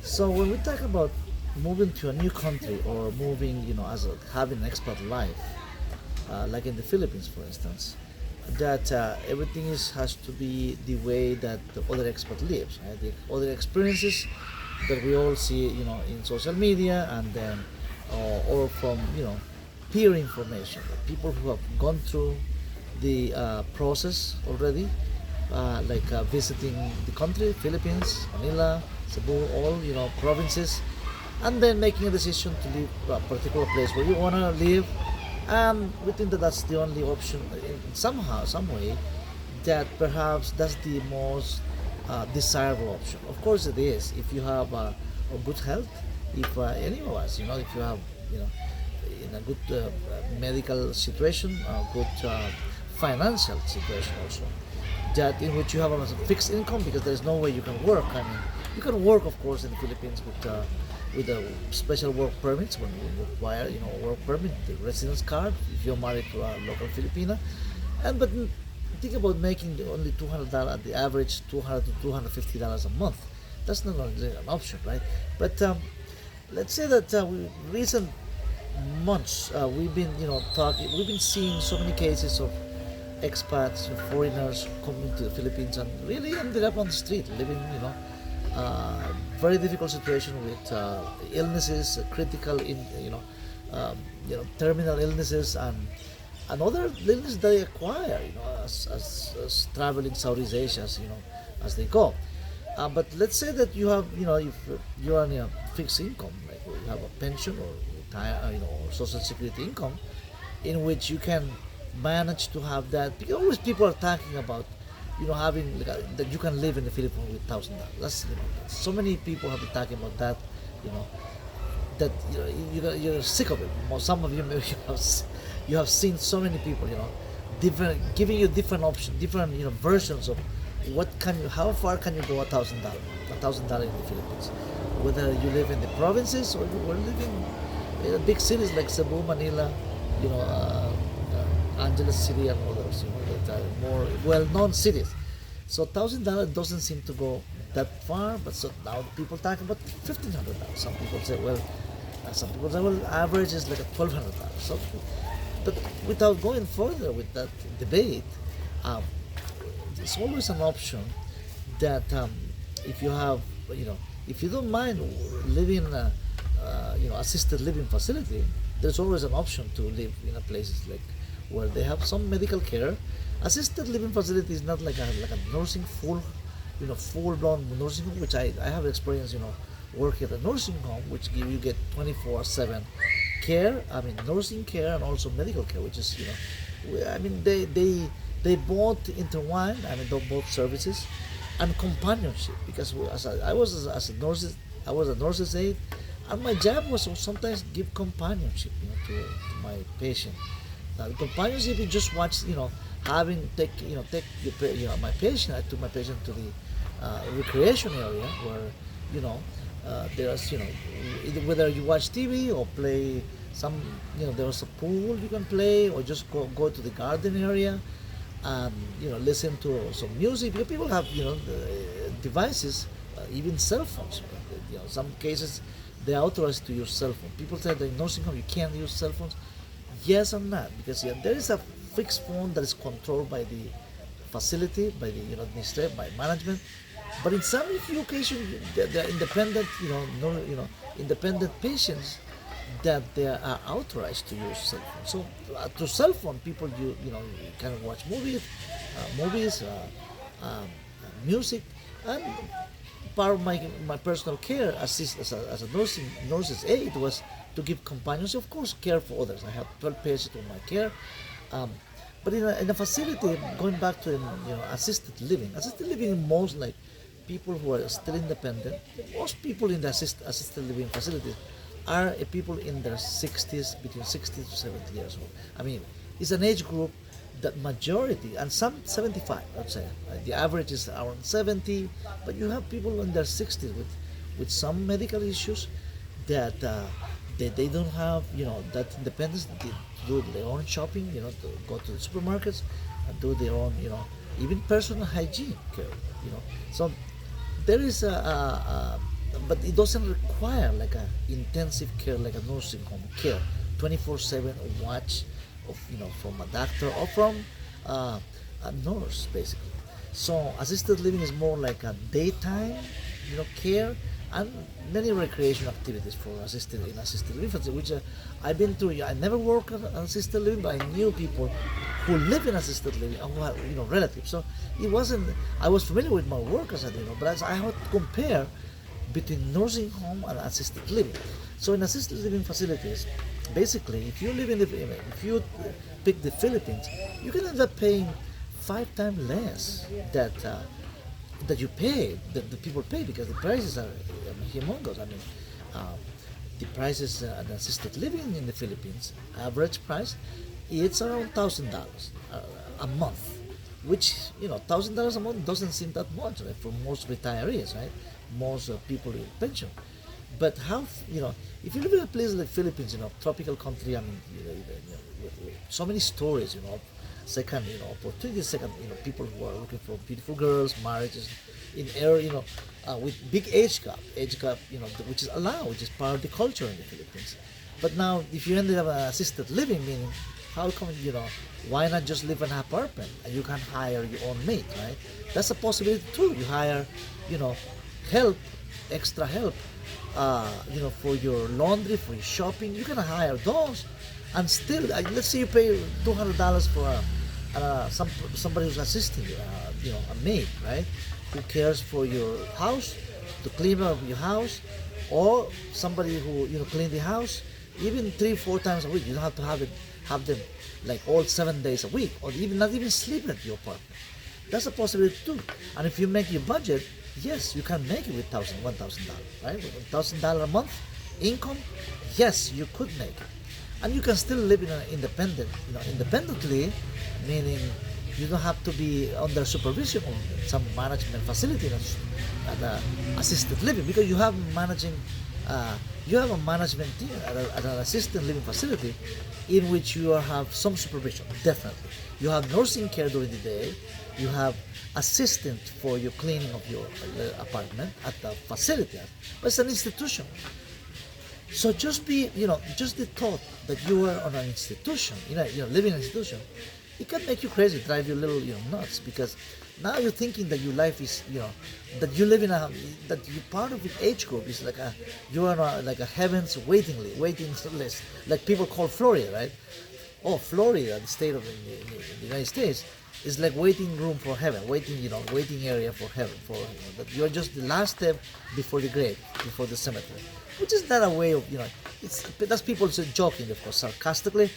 So when we talk about moving to a new country or moving, having an expat life, like in the Philippines, for instance, that everything has to be the way that the other expat lives, right? The other experiences that we all see, in social media, and then or from peer information, people who have gone through the process already, like visiting the country, Philippines, Manila, Cebu, all provinces, and then making a decision to leave a particular place where you wanna live, and we think that that's the only option in somehow, some way, that perhaps that's the most desirable option. Of course, it is if you have a good health. If any of us, if you have, you know, in a good medical situation, a good financial situation also, that in which you have a fixed income, because there's no way you can work. I mean, you can work, of course, in the Philippines with a special work permits when you require, work permit, the residence card, if you're married to a local Filipina, and but think about making only $200 at the average, $200 to $250 a month. That's not really an option, right? But let's say that recent months we've been talking, we've been seeing so many cases of expats, foreigners coming to the Philippines and really ended up on the street living, very difficult situation with illnesses, critical terminal illnesses, and other illnesses they acquire, as traveling Southeast Asia, as they go. But let's say that you have, if you're on a fixed income, like you have a pension or retire, or social security income, in which you can manage to have that. Because always people are talking about, having like that you can live in the Philippines with $1,000. That's so many people have been talking about that, you know, that you're sick of it. Some of you maybe you have seen so many people, different giving you different options, different versions of how far can you go $1,000 in the Philippines, whether you live in the provinces or you were living in big cities like Cebu, Manila, you know, uh, Angeles City and others, that are more well-known cities. So $1,000 doesn't seem to go that far, but so now people talk about $1,500. Some people say, well, average is like $1,200. So, but without going further with that debate, um, it's always an option that if you have, if you don't mind living in a, assisted living facility, there's always an option to live in a places like where they have some medical care. Assisted living facility is not like a nursing full blown nursing home, which I have experience, working at a nursing home, which you get 24/7 care. I mean, nursing care and also medical care, which is, I mean, they both intertwine. I mean, both services and companionship, because I was a nurse's aide, and my job was to sometimes give companionship, to my patient. Now, the companionship is just watch, having take my patient. I took my patient to the recreation area where, there's, either whether you watch TV or play some, there was a pool you can play, or just go to the garden area, listen to some music. Because people have, the devices, even cell phones. Some cases they are authorized to use cell phone. People say that in nursing home you can't use cell phones. Yes and not, because there is a fixed phone that is controlled by the facility, by the administrative, by management. But in some few occasions, there are independent, independent patients that they are authorized to use cell phone. So to cell phone, people you can watch movies, music, and part of my personal care as a nurse's aide was to give companionship, of course, care for others. I have 12 patients on my care. Um, but in a facility, going back to assisted living is most like people who are still independent. Most people in the assisted living facilities are people in their 60s, between 60 to 70 years old. I mean, it's an age group that majority, and some 75, I'd say. The average is around 70, but you have people in their 60s with some medical issues that they don't have, that independence to do their own shopping, to go to the supermarkets and do their own, even personal hygiene care, So there is but it doesn't require like a intensive care like a nursing home care, 24/7 watch of from a doctor or from uh, a nurse basically. So assisted living is more like a daytime care and many recreation activities for assisted living facility, which I've been through. I never worked at assisted living, but I knew people who live in assisted living and who had relatives. So it wasn't. I was familiar with my work as but as I had to compare between nursing home and assisted living. So in assisted living facilities, basically, if you live if you pick the Philippines, you can end up paying 5 times less that you pay, that the people pay, because the prices are humongous. I mean, uh, the prices at assisted living in the Philippines, average price, it's around $1,000 a month, which $1,000 a month doesn't seem that much, right, for most retirees, right? Most people in pension. But if you live in a place like Philippines, tropical country, I mean, so many stories, second, opportunities, second, people who are looking for beautiful girls, marriages, in area, with big age gap, which is allowed, which is part of the culture in the Philippines. But now, if you ended up assisted living, meaning, how come, why not just live in an apartment and you can hire your own maid, right? That's a possibility too. You hire, help, extra help, for your laundry, for your shopping. You can hire those, and still, let's say you pay $200 for somebody who's assisting you, a maid, right? Who cares for your house, to clean up your house, or somebody who clean the house, even 3-4 times a week. You don't have to have them like all 7 days a week, or even not even sleep at your apartment. That's a possibility too. And if you make your budget, yes, you can make it with $1,000, right? With $1,000 a month income, yes, you could make it, and you can still live in an independently, meaning you don't have to be under supervision of some management facility at assisted living, because you have a management team at an assisted living facility in which you have some supervision. Definitely, you have nursing care during the day. You have assistant for your cleaning of your apartment at the facility, but it's an institution. So just just the thought that you are on an institution, living in an institution, it can make you crazy, drive you a little, nuts, because now you're thinking that your life is, that you live that you part of the age group is like you are like a heaven's waiting list, like people call Florida, right? Oh, Florida, the state of the United States, is like waiting room for heaven, waiting area for heaven, that you're just the last step before the grave, before the cemetery, which is not a way of, that's people joking, of course, sarcastically.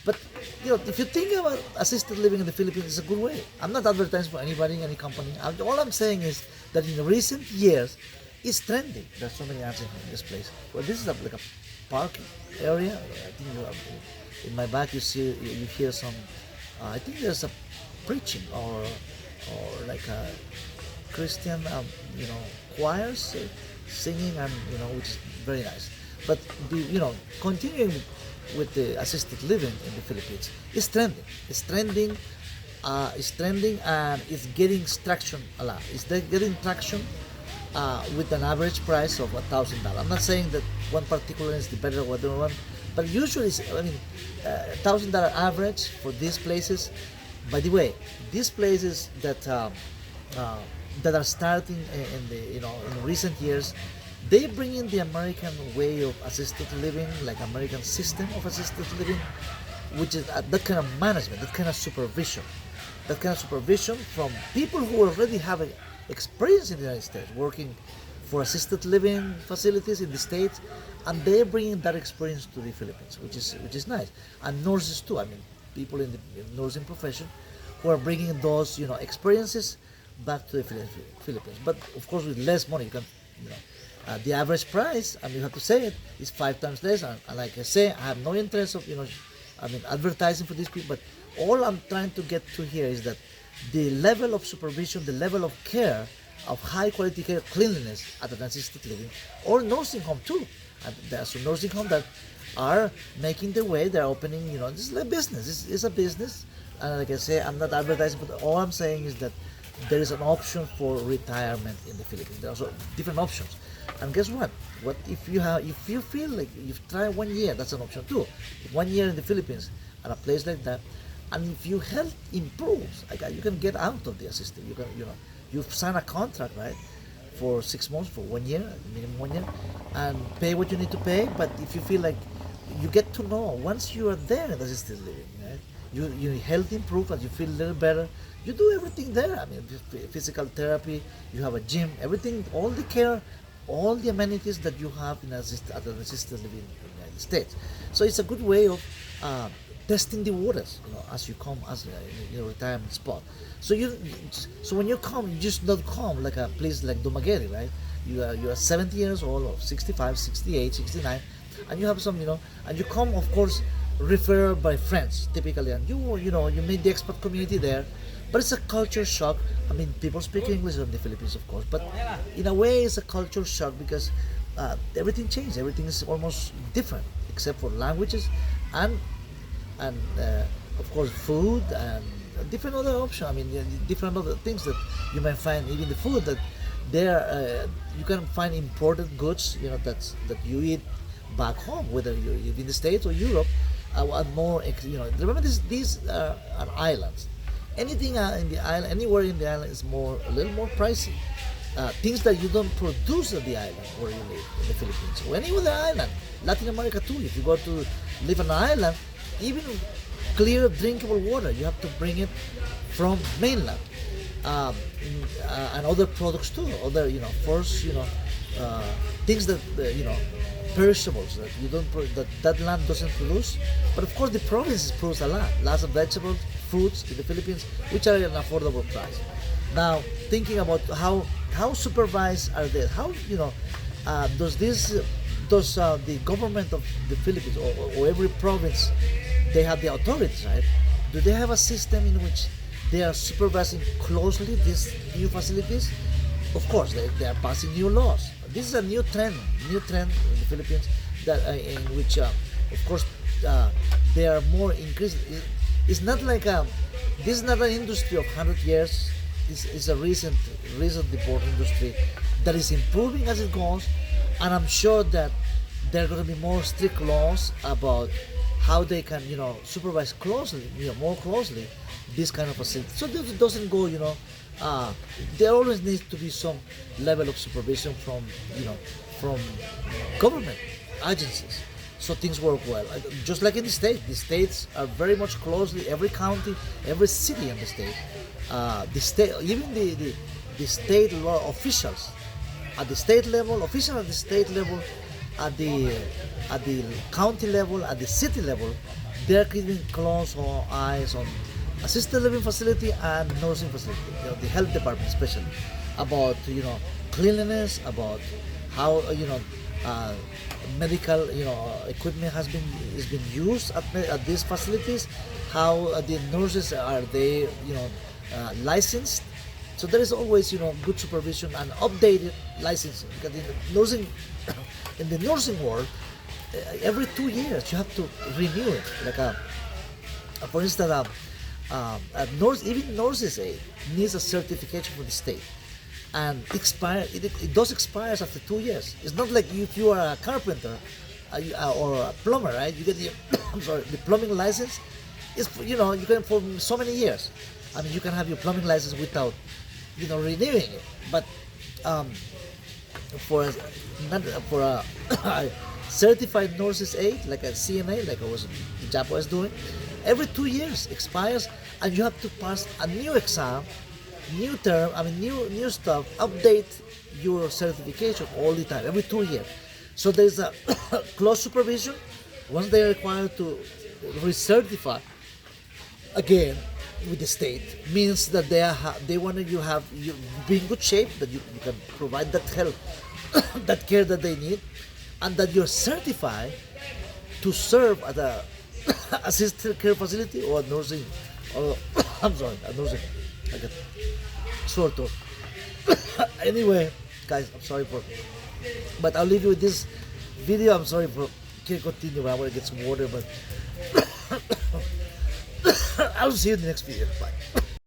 But if you think about assisted living in the Philippines, it's a good way. I'm not advertising for anybody, any company. All I'm saying is that in recent years, it's trending. There's so many answers in this place. Well, this is like a parking area. I think in my back you hear some. I think there's a preaching or like a Christian, choirs singing, and which is very nice. But continuing with the assisted living in the Philippines, it's trending. It's trending, and it's getting traction a lot. It's getting traction with an average price of $1,000. I'm not saying that one particular is the better or the other one, but usually, $1,000 average for these places. By the way, these places that are starting in the in recent years, they bring in the American way of assisted living, like American system of assisted living, which is that kind of management, that kind of supervision from people who already have experience in the United States working for assisted living facilities in the States, and they're bringing that experience to the Philippines, which is nice. And nurses too. I mean, people in the nursing profession who are bringing those experiences back to the Philippines. But of course, with less money, you can the average price, and you have to say it, is 5 times less. And like I say, I have no interest of advertising for these people. But all I'm trying to get to here is that the level of supervision, the level of care, of high quality care, cleanliness at an assisted living or nursing home too. And there are some nursing homes that are making their way. They're opening. This is a business. It's a business. And like I say, I'm not advertising, but all I'm saying is that there is an option for retirement in the Philippines. There are also different options. And guess what? What if you feel like you've tried 1 year, that's an option too. 1 year in the Philippines at a place like that, and if your health improves, like you can get out of the assisted. You can, you've signed a contract, right? For 6 months, for 1 year, minimum 1 year, and pay what you need to pay. But if you feel like you get to know once you are there in assisted living, right? Your health improves and you feel a little better. You do everything there. I mean, physical therapy. You have a gym. Everything, all the care, all the amenities that you have in at an assisted living in the United States. So it's a good way of testing the waters, as you come as in your retirement spot. So so when you come, you just not come like a place like Dumaguete, right? You are 70 years old or 65, 68, 69, and you have some, and you come, of course, referred by friends typically, and you meet the expat community there. But it's a culture shock. I mean, people speak English in the Philippines, of course, but in a way, it's a culture shock because everything changed. Everything is almost different, except for languages, and of course food and different other options. I mean, different other things that you might find. Even the food that there, you can find imported goods. That you eat back home, whether you live in the States or Europe, and more. Remember these are islands. Anything in the island, anywhere in the island, is a little more pricey. Things that you don't produce at the island where you live in the Philippines or any other island, Latin America too. If you go to live on an island, even clear drinkable water, you have to bring it from mainland, um, and other products too. Other, first, things that perishables that you don't that land doesn't produce. But of course, the provinces produce a lot, lots of vegetables, fruits in the Philippines, which are at an affordable price. Now, thinking about how supervised are they? How does the government of the Philippines or every province, they have the authorities, right? Do they have a system in which they are supervising closely these new facilities? Of course, they are passing new laws. This is a new trend in the Philippines that in which, of course, they are more increased. It's not like this is not an industry of 100 years. It's a recently born industry that is improving as it goes, and I'm sure that there are going to be more strict laws about how they can, supervise closely, more closely, this kind of facility. So that it doesn't go, there always needs to be some level of supervision from government agencies, so things work well. Just like in the states are very much closely, every county, every city in the state, even the state law officials at the state level, officials at the state level, at the county level, at the city level, they're keeping close eyes on assisted living facility and nursing facility, the health department especially, about cleanliness, about how medical equipment is being used at these facilities, how the nurses are they licensed. So there is always good supervision and updated licensing, because in the nursing world, every 2 years you have to renew it. Like for instance, even nurses aid needs a certification from the state, and it does expires after 2 years. It's not like if you are a carpenter or a plumber, right? You get the the plumbing license. You can for so many years. I mean, you can have your plumbing license without renewing it. But for a, not for a certified nurses aid, like a CNA, like I was Japo was doing, every 2 years expires, and you have to pass a new exam, new term. I mean, new stuff. Update your certification all the time, every 2 years. So there's a close supervision. Once they are required to recertify again with the state, means that they want you be in good shape, that you can provide that help, that care that they need, and that you're certified to serve at a assisted care facility or a nursing, or I'm sorry, a nursing. I get sort of. Anyway, guys, I'm sorry but I'll leave you with this video. I'm sorry for can't continue. I want to get some water, but I'll see you in the next video. Bye.